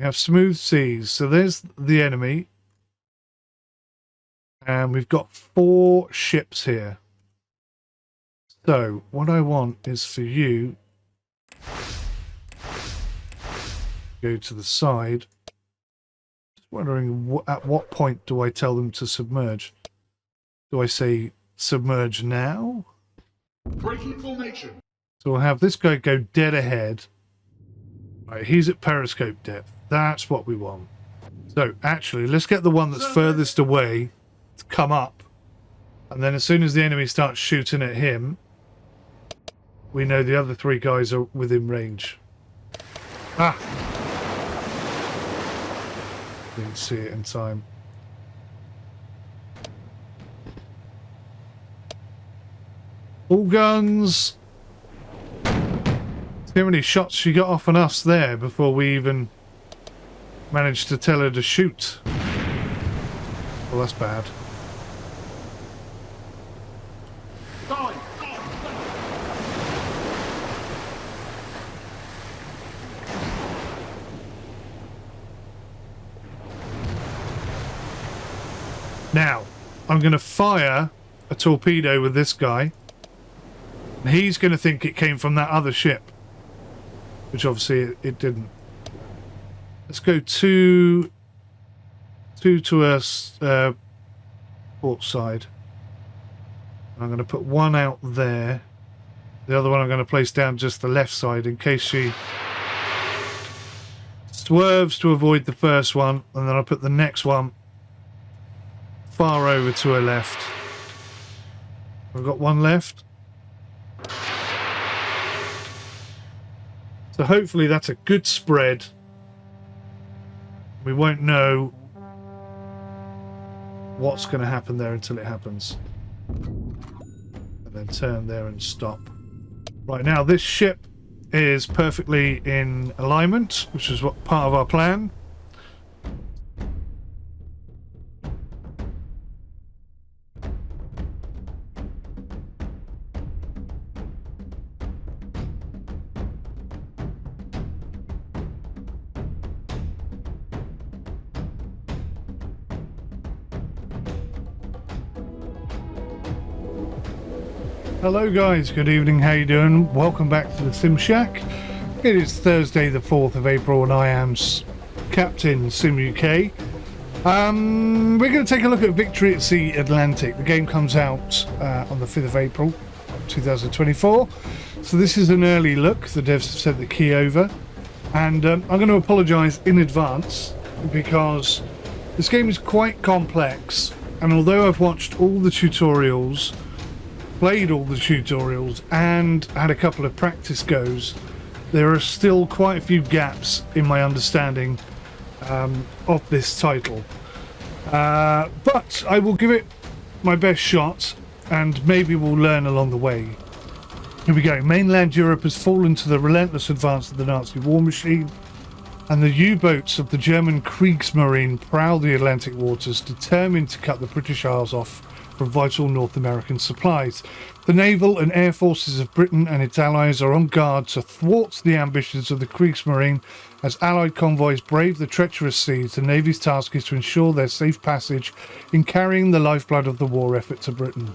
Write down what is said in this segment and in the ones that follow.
We have smooth seas. So there's the enemy. And we've got 4 ships here. So what I want is for you go to the side. Just wondering at what point do I tell them to submerge? Do I say submerge now? Breaking formation. So we'll have this guy go dead ahead. Right, he's at periscope depth. That's what we want. So actually, let's get the one that's furthest away to come up. And then as soon as the enemy starts shooting at him, we know the other 3 guys are within range. Ah! Didn't see it in time. All guns! See how many shots she got off on us there before we even managed to tell her to shoot. Well, that's bad. Now, I'm going to fire a torpedo with this guy. And he's going to think it came from that other ship. Which obviously it didn't. Let's go to us port side. I'm going to put one out there. The other one I'm going to place down just the left side in case she swerves to avoid the first one. And then I'll put the next one far over to her left. I've got one left. So hopefully that's a good spread. We won't know what's going to happen there until it happens. And then turn there and stop. Right, now this ship is perfectly in alignment, which is what part of our plan. Hello guys, good evening, how you doing? Welcome back to the Sim Shack. It is Thursday the 4th of April and I am Captain Sim UK. We're going to take a look at Victory at Sea Atlantic. The game comes out on the 5th of April 2024. So this is an early look. The devs have sent the key over. And I'm going to apologise in advance because this game is quite complex. And although I've watched all the tutorials, played all the tutorials and had a couple of practice goes, there are still quite a few gaps in my understanding of this title. But I will give it my best shot and maybe we'll learn along the way. Here we go. Mainland Europe has fallen to the relentless advance of the Nazi war machine, and the U-boats of the German Kriegsmarine prowl the Atlantic waters, determined to cut the British Isles off from vital North American supplies. The naval and air forces of Britain and its allies are on guard to thwart the ambitions of the Kriegsmarine. As Allied convoys brave the treacherous seas, the Navy's task is to ensure their safe passage in carrying the lifeblood of the war effort to Britain.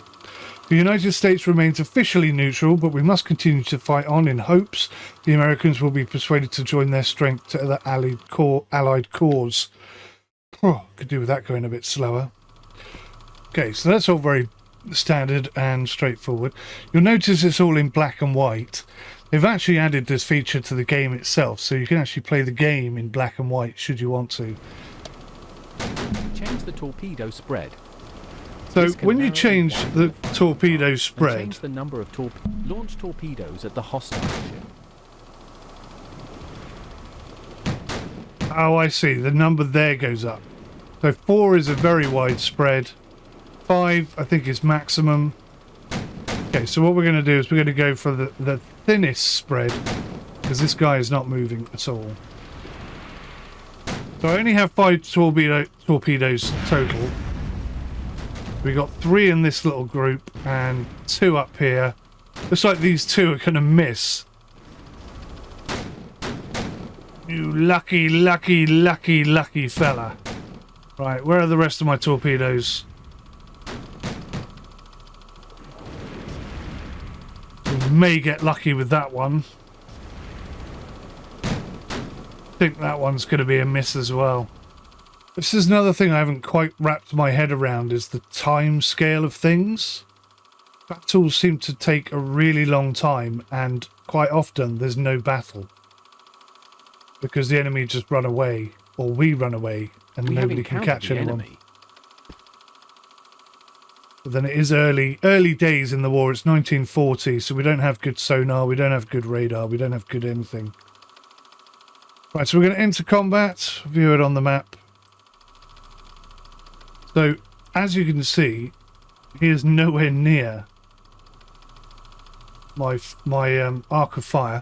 The United States remains officially neutral, but we must continue to fight on in hopes the Americans will be persuaded to join their strength to the Allied cause. Oh, could do with that going a bit slower. Okay, so that's all very standard and straightforward. You'll notice it's all in black and white. They've actually added this feature to the game itself, so you can actually play the game in black and white should you want to. Change the torpedo spread. So when you change the torpedo spread, change the number of launch torpedoes at the hostile ship. Oh, I see. The number there goes up. So 4 is a very wide spread. 5, I think, is maximum. Okay, so what we're going to do is we're going to go for the thinnest spread, because this guy is not moving at all. So I only have 5 torpedoes total. We got 3 in this little group and 2 up here. Looks like these 2 are going to miss. You lucky, lucky, lucky, lucky fella. Right, where are the rest of my torpedoes? We may get lucky with that one. I think that one's going to be a miss as well. This is another thing I haven't quite wrapped my head around, is the time scale of things. Battles seem to take a really long time, and quite often there's no battle. Because the enemy just run away, or we run away, and nobody can catch anyone. But then it is early days in the war. It's 1940, so we don't have good sonar, we don't have good radar, we don't have good anything. Right, so we're going to enter combat, view it on the map. So, as you can see, he is nowhere near my arc of fire.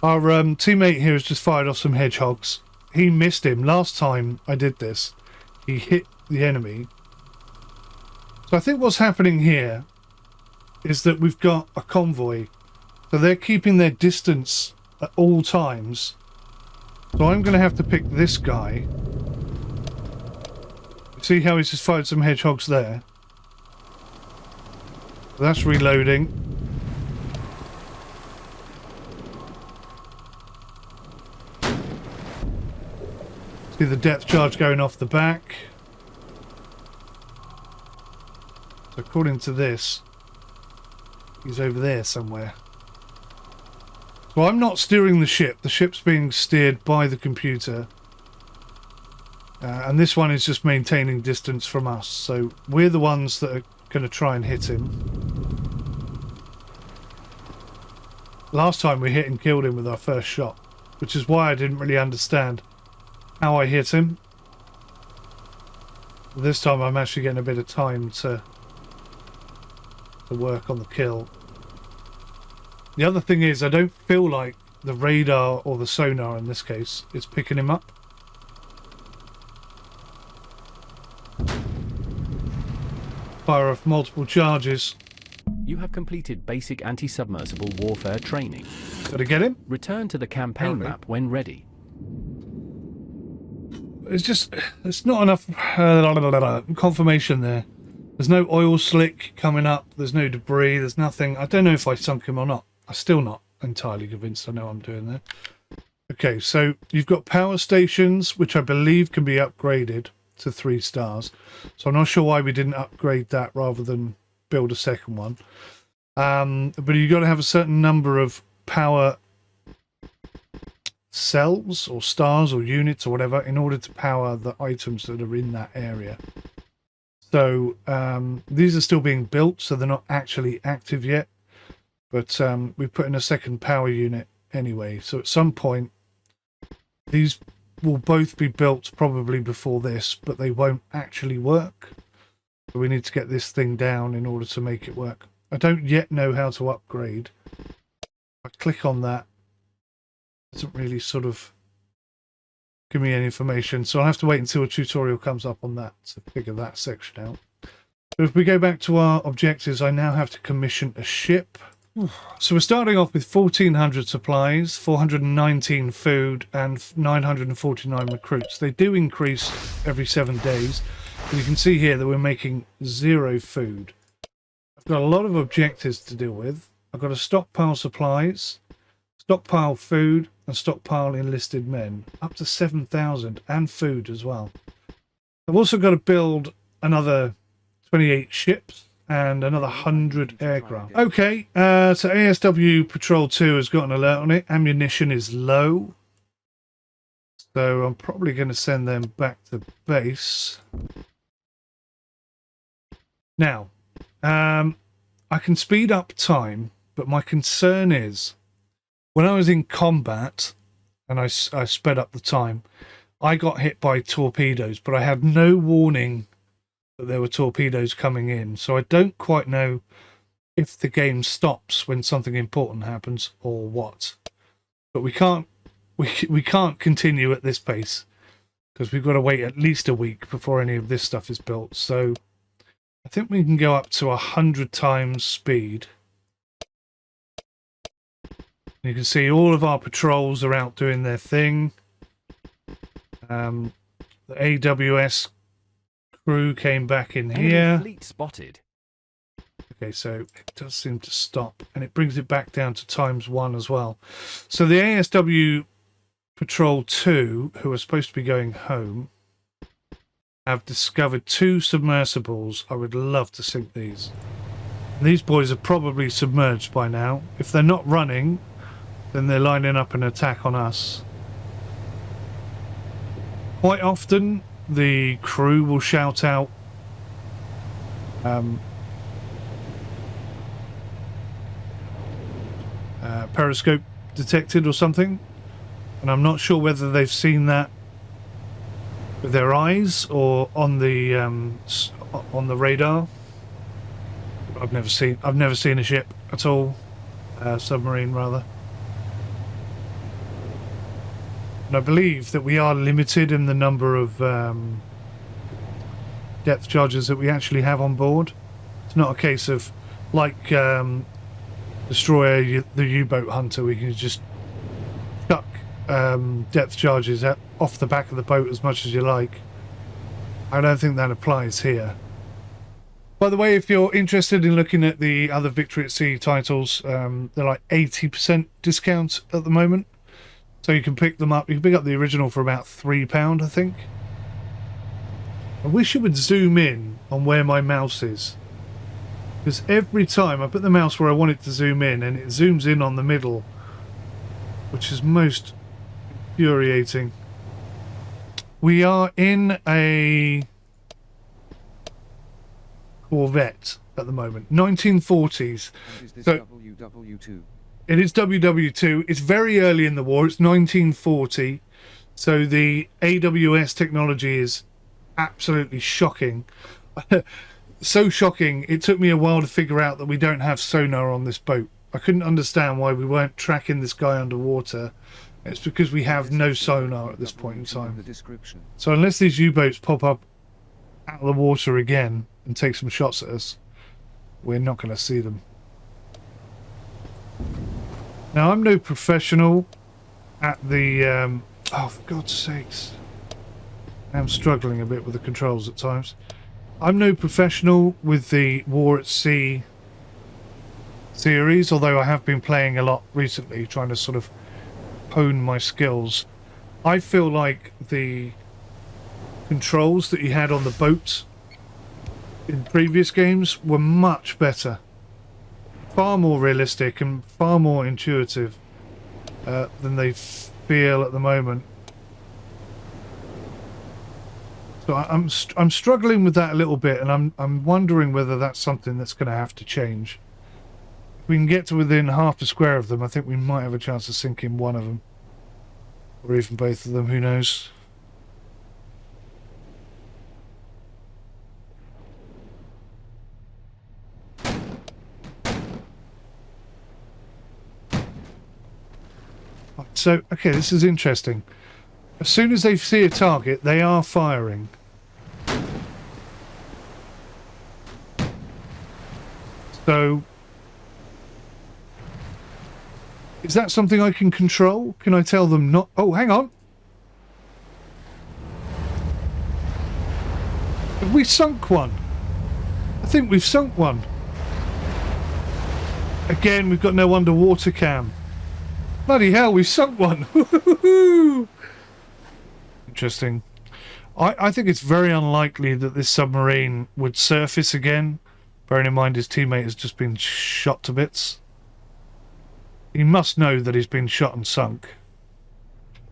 Our teammate here has just fired off some hedgehogs. He missed him. Last time I did this, he hit the enemy. So I think what's happening here is that we've got a convoy. So they're keeping their distance at all times. So I'm going to have to pick this guy. See how he's just fired some hedgehogs there? That's reloading. See the depth charge going off the back. So according to this, he's over there somewhere. So I'm not steering the ship. The ship's being steered by the computer. And this one is just maintaining distance from us. So we're the ones that are going to try and hit him. Last time we hit and killed him with our first shot, which is why I didn't really understand how I hit him. This time I'm actually getting a bit of time to work on the kill. The other thing is, I don't feel like the radar or the sonar in this case is picking him up. Fire off multiple charges. You have completed basic anti-submersible warfare training. Gotta get him. Return to the campaign map when ready. It's not enough confirmation there. There's no oil slick coming up. There's no debris. There's nothing. I don't know if I sunk him or not. I'm still not entirely convinced I know what I'm doing there. Okay, so you've got power stations, which I believe can be upgraded to 3 stars. So I'm not sure why we didn't upgrade that rather than build a second one. But you've got to have a certain number of power cells or stars or units or whatever in order to power the items that are in that area. So these are still being built, so they're not actually active yet. But we put in a second power unit anyway. So at some point, these will both be built probably before this, but they won't actually work. So we need to get this thing down in order to make it work. I don't yet know how to upgrade. I click on that. It doesn't really sort of give me any information. So I'll have to wait until a tutorial comes up on that to figure that section out. But if we go back to our objectives, I now have to commission a ship. So we're starting off with 1,400 supplies, 419 food, and 949 recruits. They do increase every 7 days. And you can see here that we're making 0 food. I've got a lot of objectives to deal with. I've got to stockpile supplies, stockpile food, and stockpile enlisted men. Up to 7,000, and food as well. I've also got to build another 28 ships and another 100 aircraft. Okay, so ASW Patrol 2 has got an alert on it. Ammunition is low. So I'm probably going to send them back to base. Now, I can speed up time, but my concern is, when I was in combat, and I sped up the time, I got hit by torpedoes, but I had no warning that there were torpedoes coming in. So I don't quite know if the game stops when something important happens or what. But we can't continue at this pace because we've got to wait at least a week before any of this stuff is built. So I think we can go up to 100 times speed. You can see all of our patrols are out doing their thing. The AWS crew came back in Enemy here. fleet spotted. Okay, so it does seem to stop, and it brings it back down to ×1 as well. So the ASW Patrol 2, who are supposed to be going home, have discovered 2 submersibles. I would love to sink these. These boys are probably submerged by now. If they're not running, then they're lining up an attack on us. Quite often, the crew will shout out periscope detected or something, and I'm not sure whether they've seen that with their eyes or on the radar. I've never seen a ship at all, submarine rather. And I believe that we are limited in the number of depth charges that we actually have on board. It's not a case of like Destroyer, the U-boat hunter, we can just chuck depth charges off the back of the boat as much as you like. I don't think that applies here. By the way, if you're interested in looking at the other Victory at Sea titles, they're like 80% discount at the moment. So you can pick them up. You can pick up the original for about £3, I think. I wish it would zoom in on where my mouse is. Because every time I put the mouse where I want it to zoom in, and it zooms in on the middle, which is most infuriating. We are in a Corvette at the moment, 1940s. Is this So WW2? it is WW2. It's very early in the war. It's 1940, so the AWS technology is absolutely shocking. So shocking, it took me a while to figure out that we don't have sonar on this boat. I couldn't understand why we weren't tracking this guy underwater. It's because we have no sonar at this point in time. So unless these U-boats pop up out of the water again and take some shots at us, we're not going to see them. Now, I'm no professional at the... oh, for God's sakes. I'm struggling a bit with the controls at times. I'm no professional with the War at Sea series, although I have been playing a lot recently, trying to sort of hone my skills. I feel like the controls that you had on the boat in previous games were much better. Far more realistic and far more intuitive than they feel at the moment. So I'm struggling with that a little bit, and I'm wondering whether that's something that's going to have to change. If we can get to within half a square of them, I think we might have a chance of sinking one of them, or even both of them. Who knows? So, okay, this is interesting. As soon as they see a target, they are firing. So, is that something I can control? Can I tell them not... Oh, hang on. Have we sunk one? I think we've sunk one. Again, we've got no underwater cam. Bloody hell, we've sunk one. Interesting. I think it's very unlikely that this submarine would surface again, bearing in mind his teammate has just been shot to bits. He must know that he's been shot and sunk.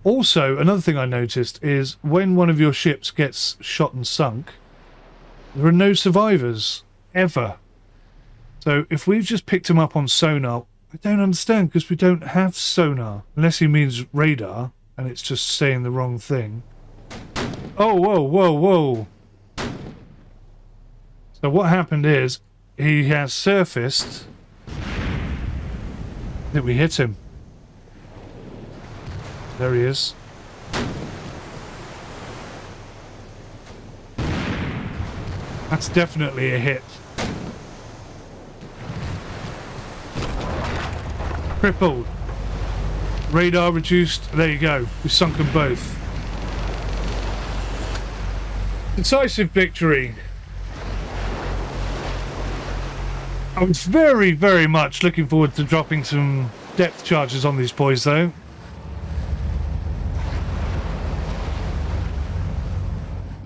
Also, another thing I noticed is when one of your ships gets shot and sunk, there are no survivors, ever. So if we've just picked him up on sonar, I don't understand, because we don't have sonar. Unless he means radar, and it's just saying the wrong thing. Oh, whoa, whoa, whoa. So what happened is, he has surfaced. I think we hit him. There he is. That's definitely a hit. Crippled. Radar reduced. There you go. We've sunk them both. Decisive victory. I was very, very much looking forward to dropping some depth charges on these boys, though.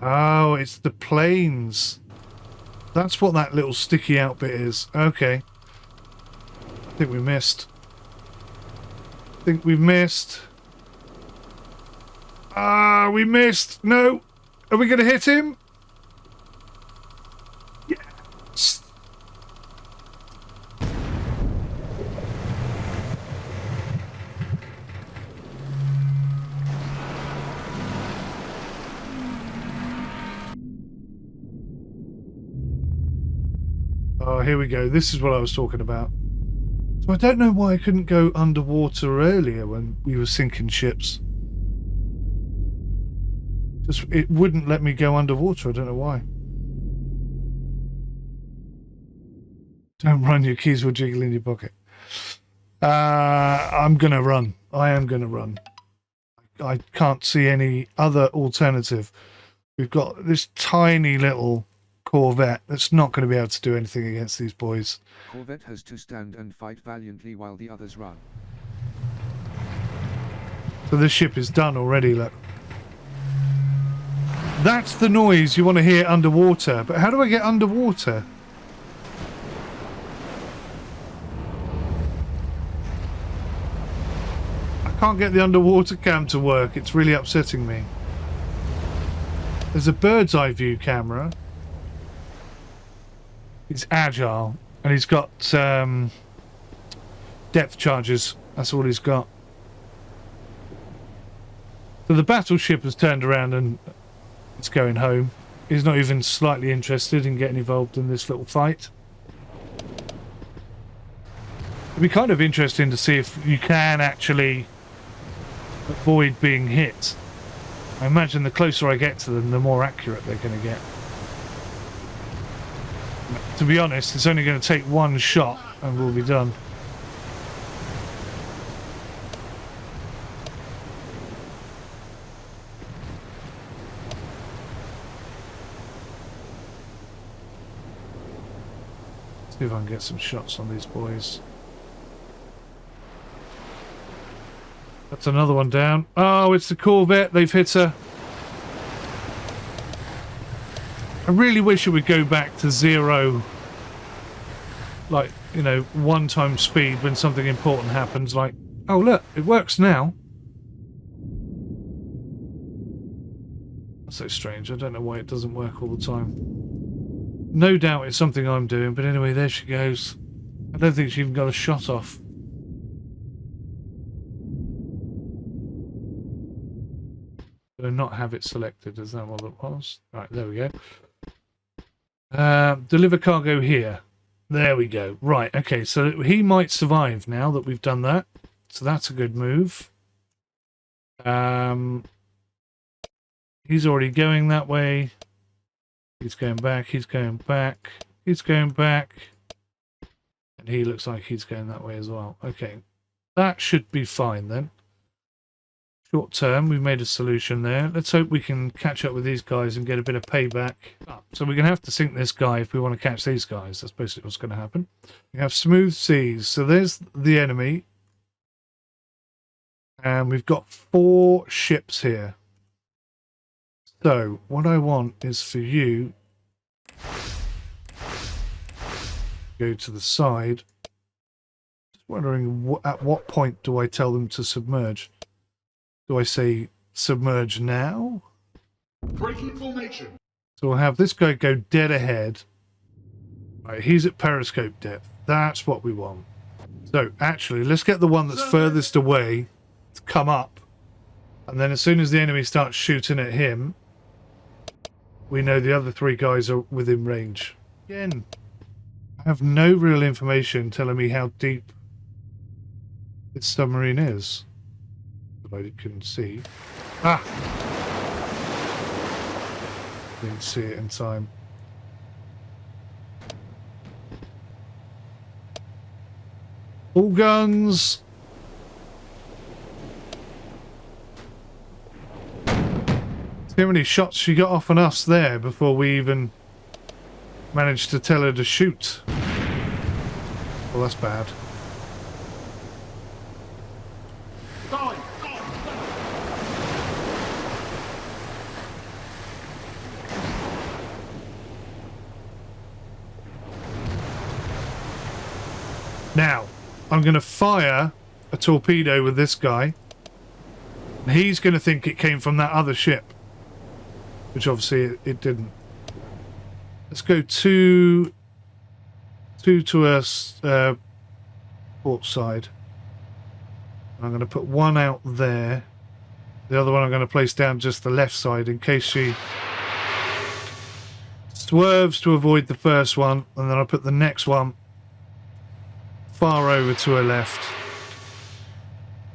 Oh, it's the planes. That's what that little sticky out bit is. Okay. I think we missed. I think we've missed. Ah, we missed. No. Are we going to hit him? Yes. Oh, here we go. This is what I was talking about. So I don't know why I couldn't go underwater earlier when we were sinking ships. Just, it wouldn't let me go underwater. I don't know why. Don't run, your keys will jiggle in your pocket. I'm going to run. I am going to run. I can't see any other alternative. We've got this tiny little Corvette that's not going to be able to do anything against these boys. Corvette has to stand and fight valiantly while the others run. So this ship is done already, look. That's the noise you want to hear underwater. But how do I get underwater? I can't get the underwater cam to work. It's really upsetting me. There's a bird's eye view camera. He's agile. And he's got depth charges. That's all he's got. So the battleship has turned around and it's going home. He's not even slightly interested in getting involved in this little fight. It'd be kind of interesting to see if you can actually avoid being hit. I imagine the closer I get to them, the more accurate they're going to get. To be honest, it's only going to take one shot and we'll be done. See if I can get some shots on these boys. That's another one down. Oh, it's the Corvette. They've hit her. I really wish it would go back to 0. Like, you know, 1 times speed when something important happens. Like, oh look, it works now. That's so strange. I don't know why it doesn't work all the time. No doubt it's something I'm doing, but anyway, there she goes. I don't think she even got a shot off. Do not have it selected. Is that what it was? Right, there we go. Deliver cargo here. There we go. Right, okay, so he might survive now that we've done that. So that's a good move. He's already going that way. He's going back, he's going back, he's going back. And he looks like he's going that way as well. Okay, that should be fine then. Short term, we've made a solution there. Let's hope we can catch up with these guys and get a bit of payback. So we're going to have to sink this guy if we want to catch these guys. That's basically what's going to happen. We have smooth seas. So there's the enemy. And we've got 4 ships here. So what I want is for you to go to the side. Just wondering at what point do I tell them to submerge? Do I say submerge now? Breaking formation. So we'll have this guy go dead ahead. Right, he's at periscope depth. That's what we want. So actually, let's get the one that's furthest away to come up. And then as soon as the enemy starts shooting at him, we know the other 3 guys are within range. Again, I have no real information telling me how deep this submarine is. I couldn't see. Ah! Didn't see it in time. All guns! See how many shots she got off on us there before we even managed to tell her to shoot. Well, that's bad. Now, I'm going to fire a torpedo with this guy. And he's going to think it came from that other ship. Which obviously it didn't. Let's go two to us port side. I'm going to put one out there. The other one I'm going to place down just the left side in case she swerves to avoid the first one. And then I'll put the next one far over to her left.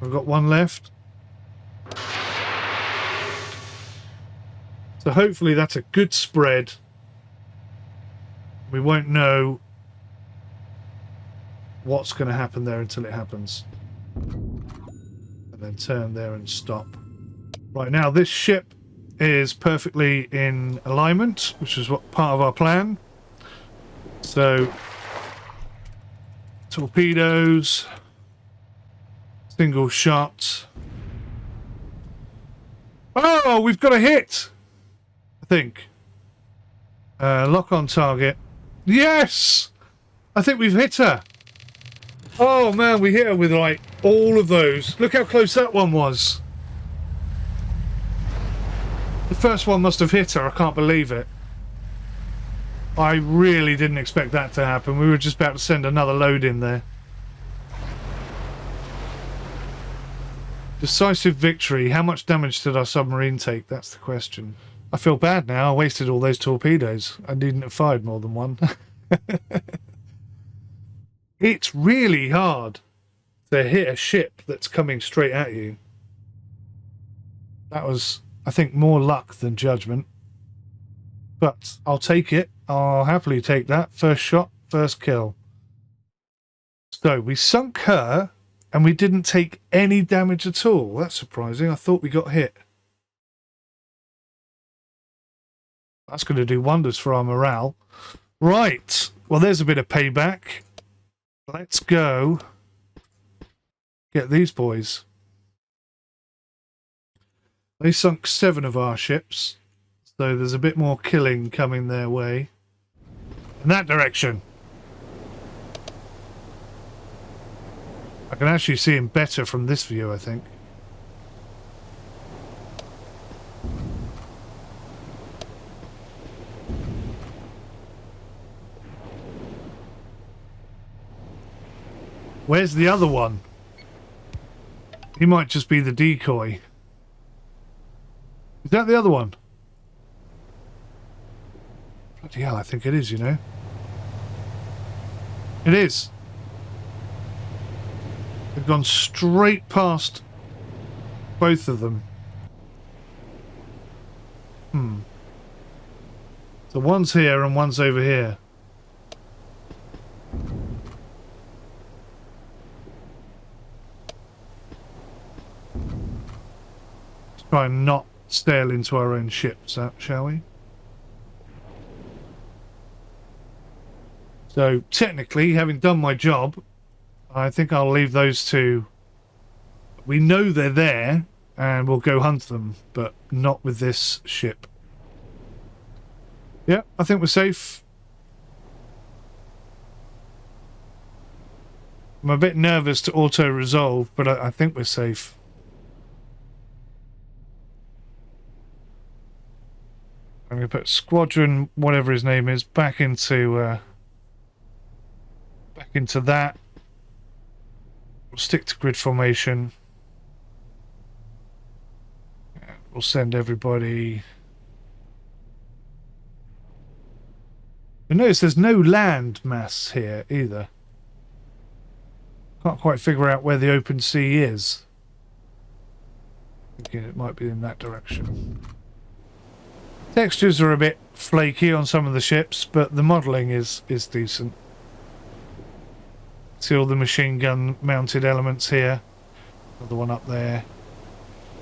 I've got one left. So hopefully that's a good spread. We won't know what's going to happen there until it happens. And then turn there and stop. Right now this ship is perfectly in alignment, which is what part of our plan. So torpedoes, single shot. Oh, we've got a hit, I think. Lock on target. Yes! I think we've hit her. Oh man, we hit her with like all of those. Look how close that one was. The first one must have hit her. I can't believe it. I really didn't expect that to happen. We were just about to send another load in there. Decisive victory. How much damage did our submarine take? That's the question. I feel bad now. I wasted all those torpedoes. I needn't have fired more than one. It's really hard to hit a ship that's coming straight at you. That was, I think, more luck than judgment. But I'll take it. I'll happily take that. First shot, first kill. So we sunk her and we didn't take any damage at all. That's surprising. I thought we got hit. That's going to do wonders for our morale. Right. Well, there's a bit of payback. Let's go get these boys. They sunk 7 of our ships. So there's a bit more killing coming their way. In that direction. I can actually see him better from this view, I think. Where's the other one? He might just be the decoy. Is that the other one? Bloody hell, I think it is, you know. It is. They've gone straight past both of them. So one's here and one's over here. Let's try and not sail into our own ships, shall we? So technically, having done my job, I think I'll leave those two. We know they're there and we'll go hunt them, but not with this ship. Yeah, I think we're safe. I'm a bit nervous to auto-resolve, but I think we're safe. I'm going to put Squadron, whatever his name is, back into that. We'll stick to grid formation. We'll send everybody. But notice there's no land mass here either. Can't quite figure out where the open sea is. Thinking it might be in that direction. Textures are a bit flaky on some of the ships, but the modelling is decent. See all the machine gun mounted elements here. Another one up there.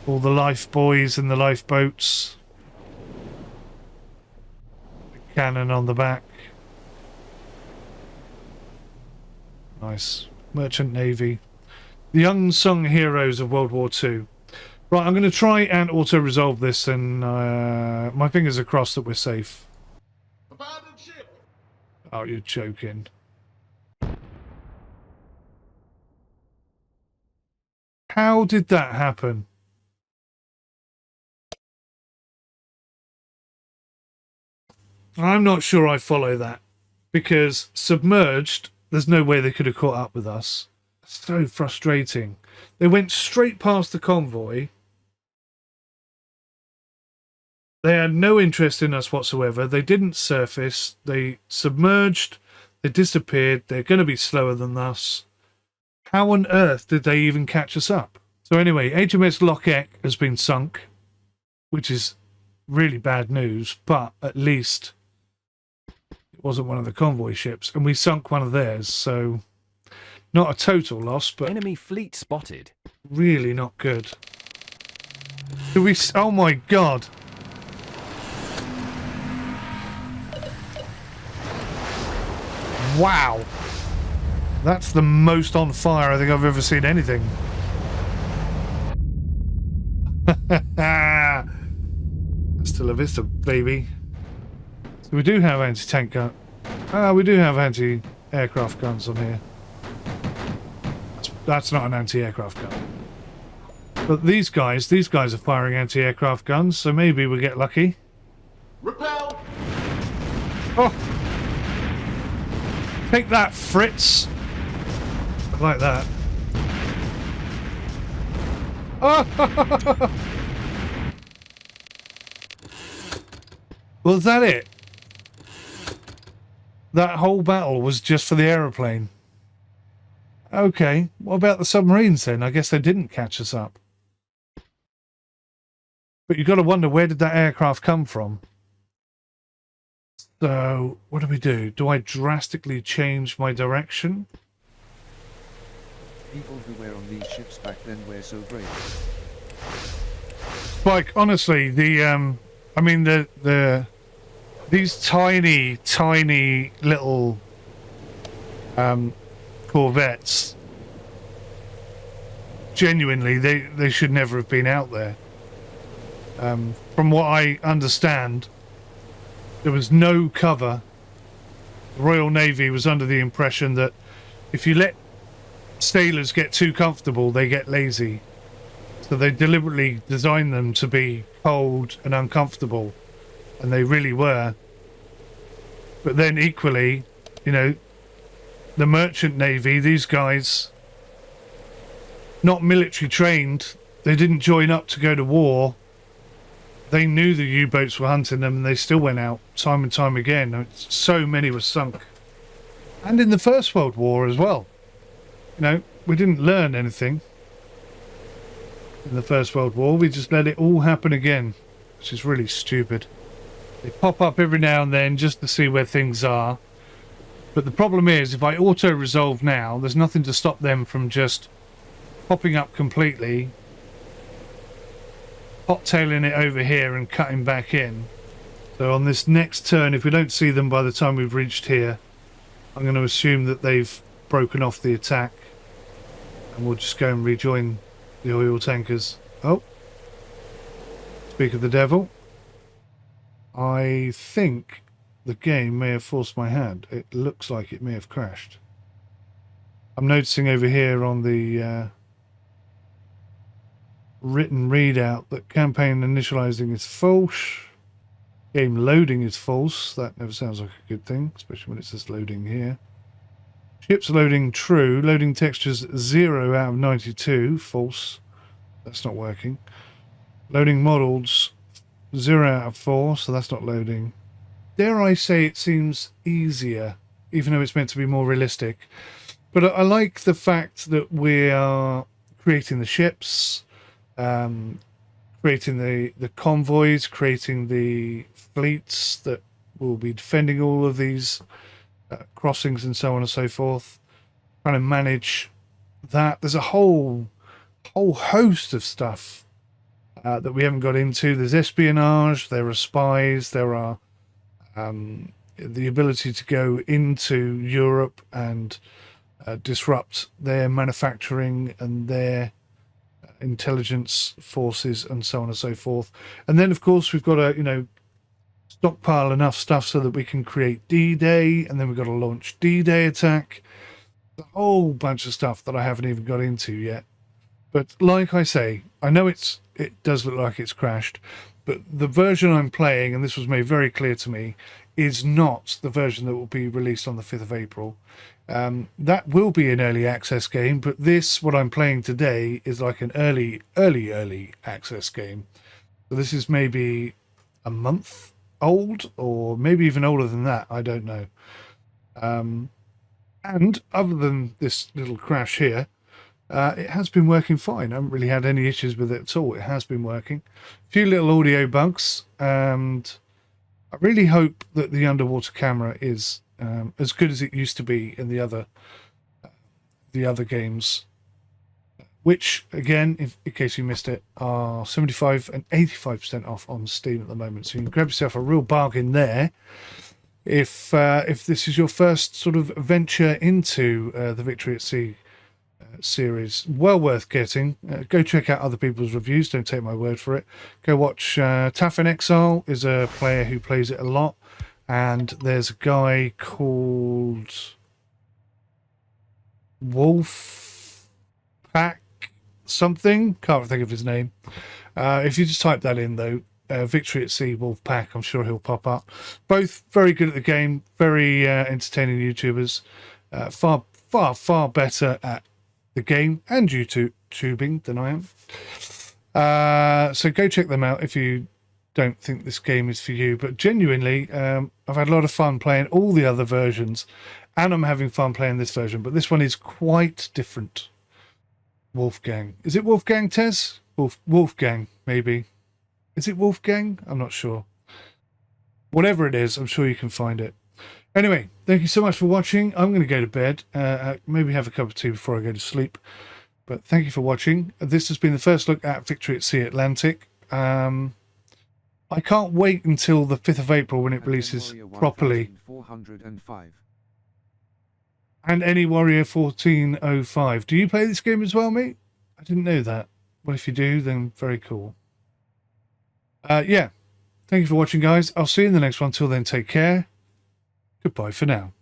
All the life buoys and the lifeboats. cannon on the back. Nice. Merchant Navy. The unsung heroes of World War II. Right, I'm going to try and auto-resolve this, and my fingers are crossed that we're safe. Abandoned ship. Oh, you're joking. How did that happen? I'm not sure I follow that, because submerged, there's no way they could have caught up with us. So frustrating. They went straight past the convoy. They had no interest in us whatsoever. They didn't surface. They submerged. They disappeared. They're going to be slower than us. How on earth did they even catch us up? So anyway, HMS Loch Eck has been sunk, which is really bad news, but at least it wasn't one of the convoy ships, and we sunk one of theirs, so not a total loss, but Enemy fleet spotted. really not good. Do we... Oh my god! Wow! That's the most on fire I think I've ever seen anything. Hasta la vista, baby. So we do have anti-tank gun. We do have anti-aircraft guns on here. That's not an anti-aircraft gun. But these guys are firing anti-aircraft guns, so maybe we get lucky. Repel. Oh! Take that, Fritz! I like that. Oh! Was that it? That whole battle was just for the aeroplane. Okay, what about the submarines then? I guess they didn't catch us up. But you've got to wonder, where did that aircraft come from? So, what do we do? Do I drastically change my direction? People who were on these ships back then were so brave. Like, honestly, these tiny little corvettes, genuinely, they should never have been out there. From what I understand, there was no cover. The Royal Navy was under the impression that if you let sailors get too comfortable, they get lazy. So they deliberately designed them to be cold and uncomfortable, and they really were. But then equally, you know, the merchant navy, these guys, not military trained, they didn't join up to go to war. They knew the U-boats were hunting them, and they still went out time and time again. So many were sunk. And in the First World War as well. You know, we didn't learn anything in the First World War. We just let it all happen again, which is really stupid. They pop up every now and then just to see where things are. But the problem is, if I auto-resolve now, there's nothing to stop them from just popping up completely, hot-tailing it over here and cutting back in. So on this next turn, if we don't see them by the time we've reached here, I'm going to assume that they've broken off the attack, and we'll just go and rejoin the oil tankers. Oh, speak of the devil. I think the game may have forced my hand. It looks like it may have crashed. I'm noticing over here on the written readout that campaign initializing is false. Game loading is false. That never sounds like a good thing, especially when it says loading here. Ships loading true. Loading textures 0 out of 92. False. That's not working. Loading models 0 out of 4, so that's not loading. Dare I say it seems easier, even though it's meant to be more realistic. But I like the fact that we are creating the ships, creating the convoys, creating the fleets that will be defending all of these crossings and so on and so forth. Trying to manage that. There's a whole host of stuff that we haven't got into. There's espionage, there are spies, there are the ability to go into Europe and disrupt their manufacturing and their intelligence forces and so on and so forth. And then, of course, we've got to, stockpile enough stuff so that we can create D-Day, and then we've got to launch D-Day attack. A whole bunch of stuff that I haven't even got into yet. But like I say, I know it does look like it's crashed, but the version I'm playing, and this was made very clear to me, is not the version that will be released on the 5th of April. That will be an early access game, but this, what I'm playing today, is like an early access game. So this is maybe a month old, or maybe even older than that. I don't know. And other than this little crash here, it has been working fine. I haven't really had any issues with it at all. It has been working. A few little audio bugs, and I really hope that the underwater camera is as good as it used to be in the other games, which, again, in case you missed it, are 75 and 85% off on Steam at the moment. So you can grab yourself a real bargain there. If this is your first sort of venture into the Victory at Sea series, well worth getting. Go check out other people's reviews. Don't take my word for it. Go watch Taff in Exile is a player who plays it a lot, and there's a guy called Wolf Pack something. Can't think of his name. If you just type that in though, Victory at Sea Wolf Pack, I'm sure he'll pop up. Both very good at the game, very entertaining YouTubers. Far better at the game and YouTubing than I am. So go check them out if you don't think this game is for you. But genuinely, I've had a lot of fun playing all the other versions, and I'm having fun playing this version. But this one is quite different. Wolfgang. Is it Wolfgang, Tez? Wolfgang, maybe. Is it Wolfgang? I'm not sure. Whatever it is, I'm sure you can find it. Anyway, thank you so much for watching. I'm going to go to bed. Maybe have a cup of tea before I go to sleep. But thank you for watching. This has been the first look at Victory at Sea Atlantic. I can't wait until the 5th of April when it releases properly. 405. And any Warrior 1405. Do you play this game as well, mate? I didn't know that. Well, if you do, then very cool. Yeah. Thank you for watching, guys. I'll see you in the next one. Till then, take care. Goodbye for now.